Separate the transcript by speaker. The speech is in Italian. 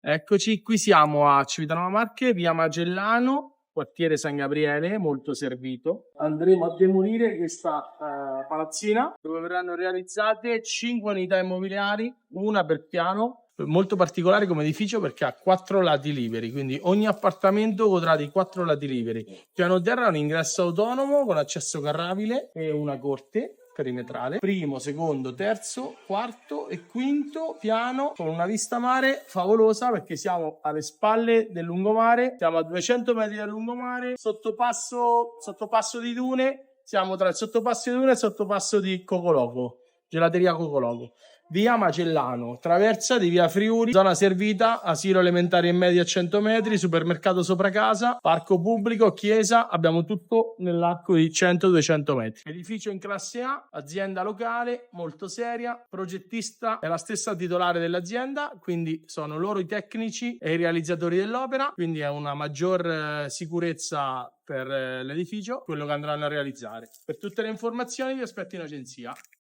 Speaker 1: Eccoci, qui siamo a Civitanova Marche, via Magellano, quartiere San Gabriele, molto servito. Andremo a demolire questa palazzina dove verranno realizzate 5 unità immobiliari, una per piano, molto particolare come edificio perché ha 4 lati liberi, quindi ogni appartamento godrà di 4 lati liberi. Piano terra è un ingresso autonomo con accesso carrabile e una corte perimetrale, primo, secondo, terzo, quarto e quinto piano con una vista mare favolosa perché siamo alle spalle del lungomare, siamo a 200 metri dal lungomare, sottopasso di dune, siamo tra il sottopasso di dune e il sottopasso di Cocoloco, gelateria Cocoloco. Via Magellano, traversa di via Friuli, zona servita, asilo elementare e medio a 100 metri, supermercato sopra casa, parco pubblico, chiesa, abbiamo tutto nell'arco di 100-200 metri. Edificio in classe A, azienda locale, molto seria, progettista è la stessa titolare dell'azienda, quindi sono loro i tecnici e i realizzatori dell'opera, quindi è una maggior sicurezza per l'edificio, quello che andranno a realizzare. Per tutte le informazioni vi aspetto in agenzia.